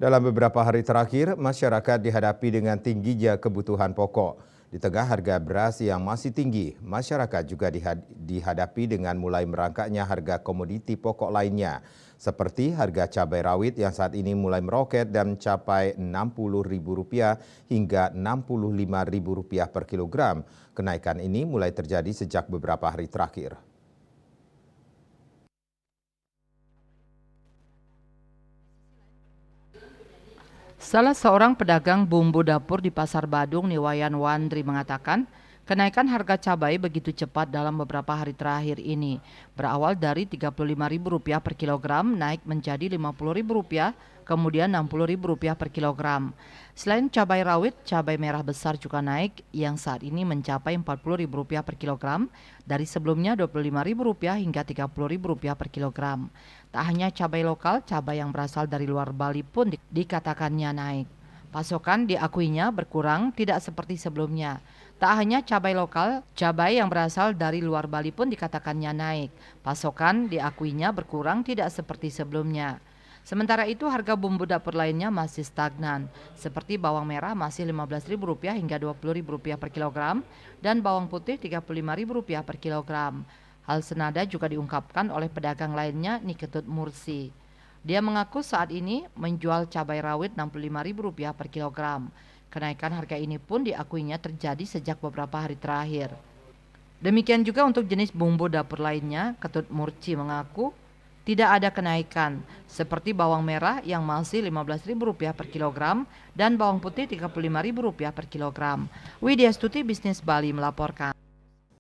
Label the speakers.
Speaker 1: Dalam beberapa hari terakhir, masyarakat dihadapi dengan tingginya kebutuhan pokok. Di tengah harga beras yang masih tinggi, masyarakat juga dihadapi dengan mulai merangkaknya harga komoditi pokok lainnya, seperti harga cabai rawit yang saat ini mulai meroket dan mencapai Rp60.000 hingga Rp65.000 per kilogram. Kenaikan ini mulai terjadi sejak beberapa hari terakhir.
Speaker 2: Salah seorang pedagang bumbu dapur di Pasar Badung, Niwayan Wandri mengatakan, kenaikan harga cabai begitu cepat dalam beberapa hari terakhir ini. Berawal dari Rp35.000 per kilogram, naik menjadi Rp50.000, kemudian Rp60.000 per kilogram. Selain cabai rawit, cabai merah besar juga naik, yang saat ini mencapai Rp40.000 per kilogram, dari sebelumnya Rp25.000 hingga Rp30.000 per kilogram. Tak hanya cabai lokal, cabai yang berasal dari luar Bali pun dikatakannya naik. Pasokan diakuinya berkurang tidak seperti sebelumnya. Tak hanya cabai lokal, cabai yang berasal dari luar Bali pun dikatakannya naik. Pasokan diakuinya berkurang tidak seperti sebelumnya. Sementara itu harga bumbu dapur lainnya masih stagnan, seperti bawang merah masih Rp15.000 hingga Rp20.000 per kilogram dan bawang putih Rp35.000 per kilogram. Hal senada juga diungkapkan oleh pedagang lainnya, Niketut Mursi. Dia mengaku saat ini menjual cabai rawit Rp65.000 per kilogram. Kenaikan harga ini pun diakuinya terjadi sejak beberapa hari terakhir. Demikian juga untuk jenis bumbu dapur lainnya, Ketut Mursi mengaku tidak ada kenaikan, seperti bawang merah yang masih Rp15.000 per kilogram dan bawang putih Rp35.000 per kilogram. Widya Stuti, Bisnis Bali melaporkan.